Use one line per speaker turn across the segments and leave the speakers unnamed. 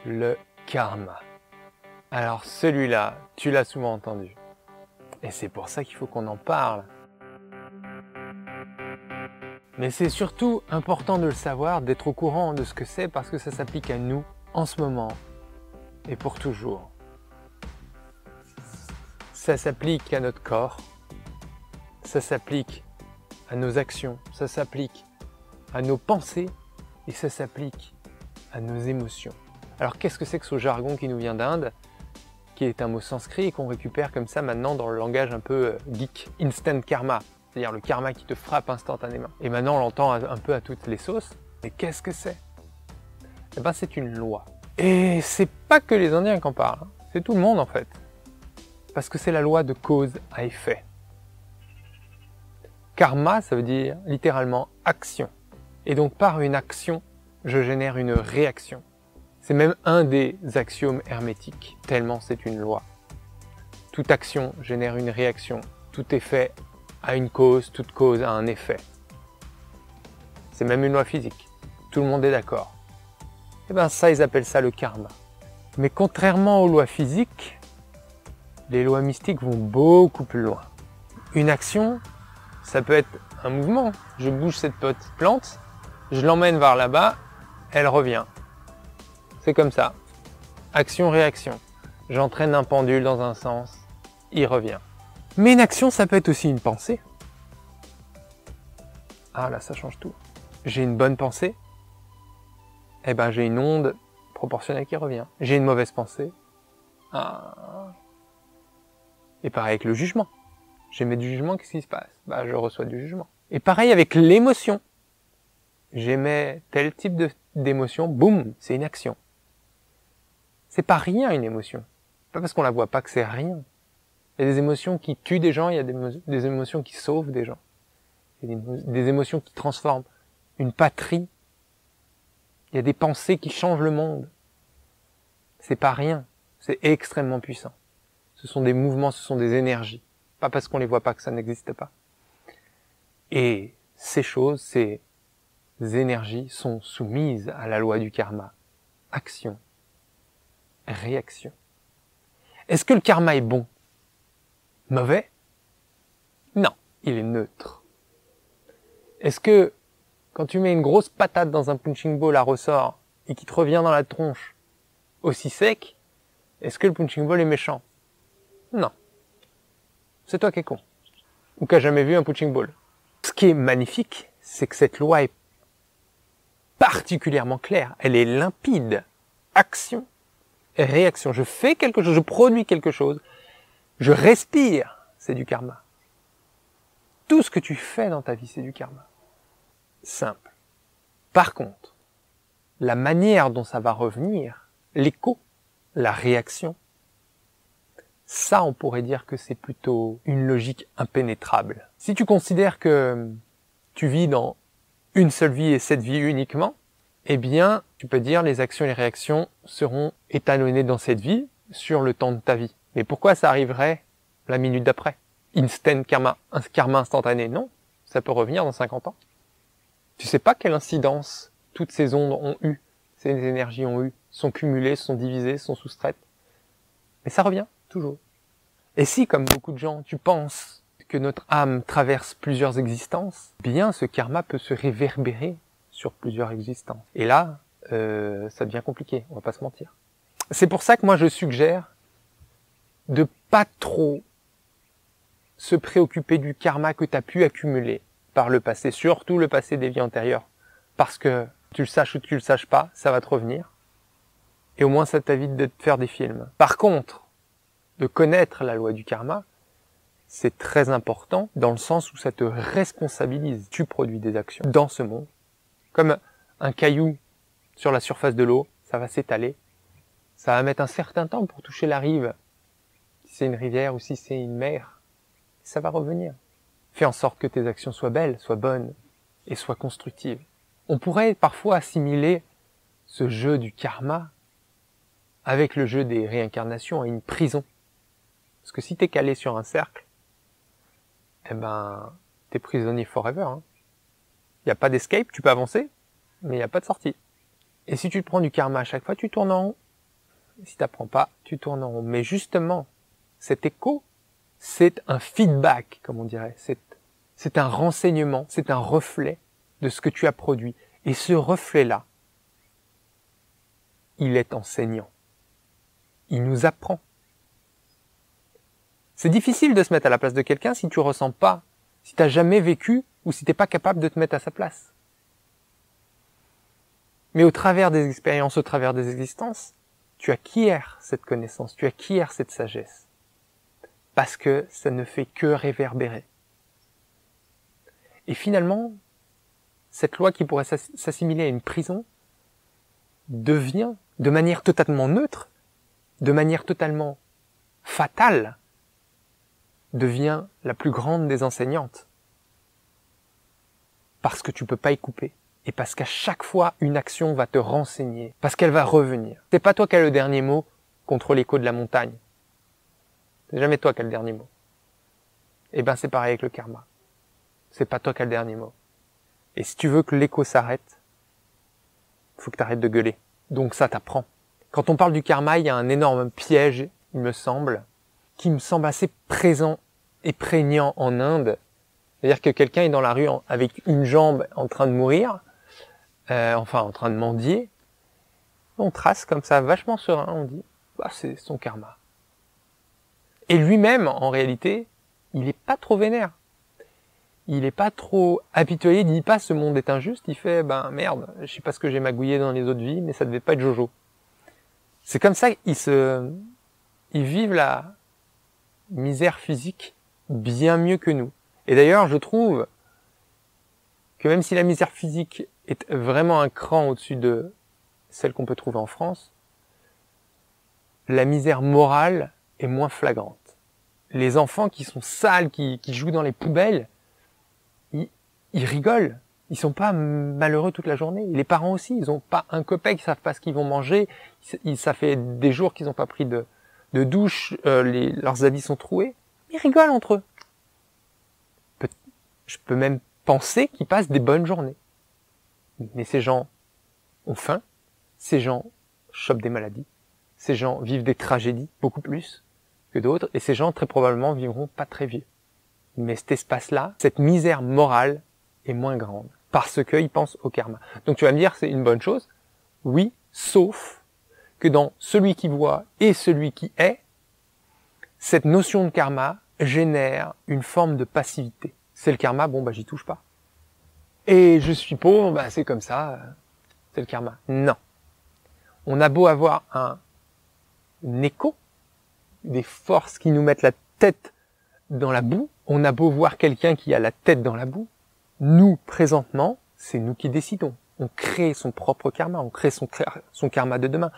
le karma. Alors celui-là, tu l'as souvent entendu. Et c'est pour ça qu'il faut qu'on en parle. Mais c'est surtout important de le savoir, d'être au courant de ce que c'est, parce que ça s'applique à nous, en ce moment, et pour toujours. Ça s'applique à notre corps, ça s'applique à nos actions, ça s'applique à nos pensées, et ça s'applique à nos émotions. Alors qu'est-ce que c'est que ce jargon qui nous vient d'Inde, qui est un mot sanskrit et qu'on récupère comme ça maintenant dans le langage un peu geek, instant karma, c'est-à-dire le karma qui te frappe instantanément. Et maintenant on l'entend un peu à toutes les sauces. Mais qu'est-ce que c'est? Eh ben c'est une loi. Et c'est pas que les Indiens qui en parlent, hein. C'est tout le monde en fait. Parce que c'est la loi de cause à effet. Karma, ça veut dire littéralement action. Et donc par une action, je génère une réaction. C'est même un des axiomes hermétiques, tellement c'est une loi. Toute action génère une réaction, tout effet a une cause, toute cause a un effet. C'est même une loi physique, tout le monde est d'accord. Et bien ça, ils appellent ça le karma. Mais contrairement aux lois physiques, les lois mystiques vont beaucoup plus loin. Une action, ça peut être un mouvement. Je bouge cette petite plante, je l'emmène vers là-bas, elle revient. C'est comme ça. Action-réaction. J'entraîne un pendule dans un sens, il revient. Mais une action, ça peut être aussi une pensée. Ah là, ça change tout. J'ai une bonne pensée, eh ben j'ai une onde proportionnelle qui revient. J'ai une mauvaise pensée. Ah. Et pareil avec le jugement. J'émets du jugement, qu'est-ce qui se passe? Bah, je reçois du jugement. Et pareil avec l'émotion. J'émets tel type d'émotion, boum, c'est une action. C'est pas rien une émotion. Pas parce qu'on la voit pas que c'est rien. Il y a des émotions qui tuent des gens, il y a des émotions qui sauvent des gens. Il y a des émotions qui transforment une patrie. Il y a des pensées qui changent le monde. C'est pas rien. C'est extrêmement puissant. Ce sont des mouvements, ce sont des énergies. Pas parce qu'on les voit pas que ça n'existe pas. Et ces choses, ces énergies sont soumises à la loi du karma. Action. Réaction. Est-ce que le karma est bon? Mauvais? Non, il est neutre. Est-ce que quand tu mets une grosse patate dans un punching ball à ressort et qui te revient dans la tronche aussi sec, est-ce que le punching ball est méchant? Non. C'est toi qui es con. Ou qui a jamais vu un punching ball. Ce qui est magnifique, c'est que cette loi est particulièrement claire. Elle est limpide. Action. Réaction. Je fais quelque chose, je produis quelque chose, je respire, c'est du karma. Tout ce que tu fais dans ta vie, c'est du karma. Simple. Par contre, la manière dont ça va revenir, l'écho, la réaction, ça, on pourrait dire que c'est plutôt une logique impénétrable. Si tu considères que tu vis dans une seule vie et cette vie uniquement, eh bien, tu peux dire les actions et les réactions seront étalonnées dans cette vie sur le temps de ta vie. Mais pourquoi ça arriverait la minute d'après? Instant karma, un karma instantané? Non, ça peut revenir dans 50 ans. Tu sais pas quelle incidence toutes ces ondes ont eu, ces énergies ont eu, sont cumulées, sont divisées, sont soustraites. Mais ça revient, toujours. Et si, comme beaucoup de gens, tu penses que notre âme traverse plusieurs existences, bien ce karma peut se réverbérer sur plusieurs existences. Et là, ça devient compliqué, on va pas se mentir. C'est pour ça que moi je suggère de pas trop se préoccuper du karma que tu as pu accumuler par le passé, surtout le passé des vies antérieures. Parce que tu le saches ou tu le saches pas, ça va te revenir. Et au moins ça t'évite de te faire des films. Par contre, de connaître la loi du karma, c'est très important dans le sens où ça te responsabilise. Tu produis des actions dans ce monde. Comme un caillou sur la surface de l'eau, ça va s'étaler. Ça va mettre un certain temps pour toucher la rive. Si c'est une rivière ou si c'est une mer, ça va revenir. Fais en sorte que tes actions soient belles, soient bonnes et soient constructives. On pourrait parfois assimiler ce jeu du karma avec le jeu des réincarnations à une prison. Parce que si t'es calé sur un cercle, eh ben, t'es prisonnier forever. Il n'y a pas d'escape, tu peux avancer, mais il n'y a pas de sortie. Et si tu te prends du karma à chaque fois, tu tournes en rond. Si tu n'apprends pas, tu tournes en rond. Mais justement, cet écho, c'est un feedback, comme on dirait. C'est un renseignement, c'est un reflet de ce que tu as produit. Et ce reflet-là, il est enseignant. Il nous apprend. C'est difficile de se mettre à la place de quelqu'un si tu ressens pas, si tu n'as jamais vécu ou si tu n'es pas capable de te mettre à sa place. Mais au travers des expériences, au travers des existences, tu acquiers cette connaissance, tu acquiers cette sagesse. Parce que ça ne fait que réverbérer. Et finalement, cette loi qui pourrait s'assimiler à une prison devient, de manière totalement neutre, de manière totalement fatale, devient la plus grande des enseignantes. Parce que tu peux pas y couper. Et parce qu'à chaque fois, une action va te renseigner. Parce qu'elle va revenir. C'est pas toi qui as le dernier mot contre l'écho de la montagne. C'est jamais toi qui as le dernier mot. Eh ben, c'est pareil avec le karma. C'est pas toi qui as le dernier mot. Et si tu veux que l'écho s'arrête, faut que tu arrêtes de gueuler. Donc ça t'apprend. Quand on parle du karma, il y a un énorme piège, il me semble, qui me semble assez présent et prégnant en Inde. C'est-à-dire que quelqu'un est dans la rue avec une jambe en train de mourir, en train de mendier. On trace comme ça, vachement serein, on dit, bah, c'est son karma. Et lui-même, en réalité, il est pas trop vénère. Il est pas trop habitué, il dit pas ce monde est injuste, il fait, ben merde, je sais pas ce que j'ai magouillé dans les autres vies, mais ça devait pas être Jojo. C'est comme ça qu'ils vivent la misère physique bien mieux que nous. Et d'ailleurs, je trouve que même si la misère physique est vraiment un cran au-dessus de celle qu'on peut trouver en France, la misère morale est moins flagrante. Les enfants qui sont sales, qui jouent dans les poubelles, ils rigolent. Ils sont pas malheureux toute la journée. Les parents aussi, ils ont pas un copec, ils savent pas ce qu'ils vont manger. Ça fait des jours qu'ils ont pas pris de douche, leurs habits sont troués. Ils rigolent entre eux. Je peux même penser qu'ils passent des bonnes journées. Mais ces gens ont faim, ces gens chopent des maladies, ces gens vivent des tragédies, beaucoup plus que d'autres, et ces gens très probablement vivront pas très vieux. Mais cet espace-là, cette misère morale est moins grande, parce qu'ils pensent au karma. Donc tu vas me dire, c'est une bonne chose. Oui, sauf que dans celui qui voit et celui qui est, cette notion de karma génère une forme de passivité. C'est le karma, bon bah j'y touche pas. Et je suis pauvre, bah c'est comme ça, c'est le karma. Non. On a beau avoir un écho, des forces qui nous mettent la tête dans la boue, on a beau voir quelqu'un qui a la tête dans la boue, nous, présentement, c'est nous qui décidons. On crée son propre karma, on crée son karma de demain.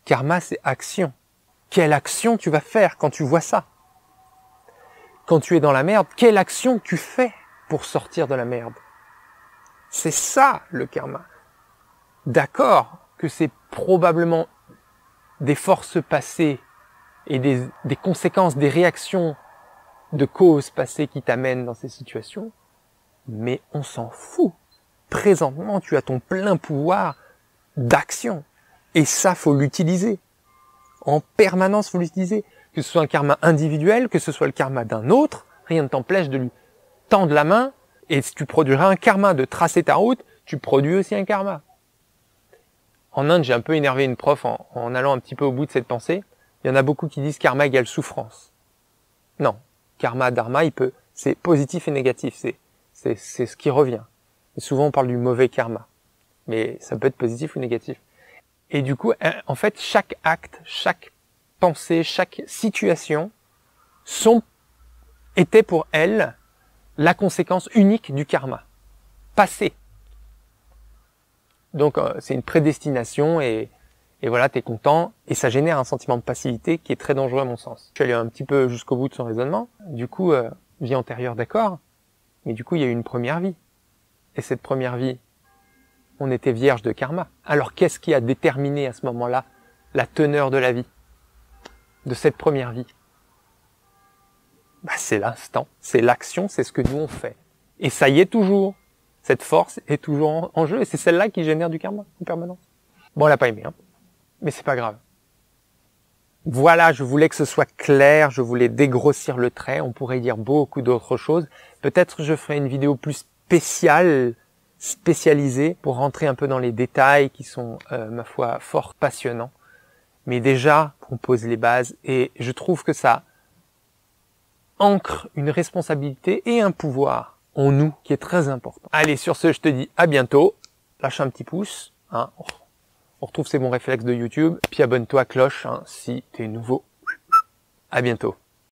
Karma, c'est action. Quelle action tu vas faire quand tu vois ça? Quand tu es dans la merde, quelle action tu fais pour sortir de la merde? C'est ça, le karma. D'accord que c'est probablement des forces passées et des conséquences, des réactions de causes passées qui t'amènent dans ces situations, mais on s'en fout. Présentement, tu as ton plein pouvoir d'action. Et ça, faut l'utiliser. En permanence, faut l'utiliser. Que ce soit un karma individuel, que ce soit le karma d'un autre, rien ne t'empêche de lui tendre la main, et si tu produiras un karma de tracer ta route, tu produis aussi un karma. En Inde, j'ai un peu énervé une prof en allant un petit peu au bout de cette pensée. Il y en a beaucoup qui disent karma égale souffrance. Non. Karma, dharma, c'est positif et négatif. C'est ce qui revient. Et souvent, on parle du mauvais karma. Mais ça peut être positif ou négatif. Et du coup, en fait, chaque acte, chaque pensée, chaque situation était pour elle la conséquence unique du karma. Passé. Donc, c'est une prédestination et voilà, t'es content. Et ça génère un sentiment de passivité qui est très dangereux à mon sens. Je suis allé un petit peu jusqu'au bout de son raisonnement. Du coup, vie antérieure, d'accord. Mais du coup, il y a eu une première vie. Et cette première vie, on était vierge de karma. Alors qu'est-ce qui a déterminé à ce moment-là la teneur de la vie, de cette première vie? Bah, c'est l'instant, c'est l'action, c'est ce que nous on fait. Et ça y est toujours. Cette force est toujours en jeu et c'est celle-là qui génère du karma en permanence. Bon, elle a pas aimé, hein. Mais c'est pas grave. Voilà, je voulais que ce soit clair, je voulais dégrossir le trait, on pourrait dire beaucoup d'autres choses. Peut-être je ferai une vidéo plus spécialisée pour rentrer un peu dans les détails qui sont, ma foi, fort passionnants. Mais déjà, on pose les bases et je trouve que ça ancre une responsabilité et un pouvoir en nous qui est très important. Allez, sur ce, je te dis à bientôt. Lâche un petit pouce, hein. On retrouve ces bons réflexes de YouTube. Puis abonne-toi à cloche, hein, si t'es nouveau. À bientôt.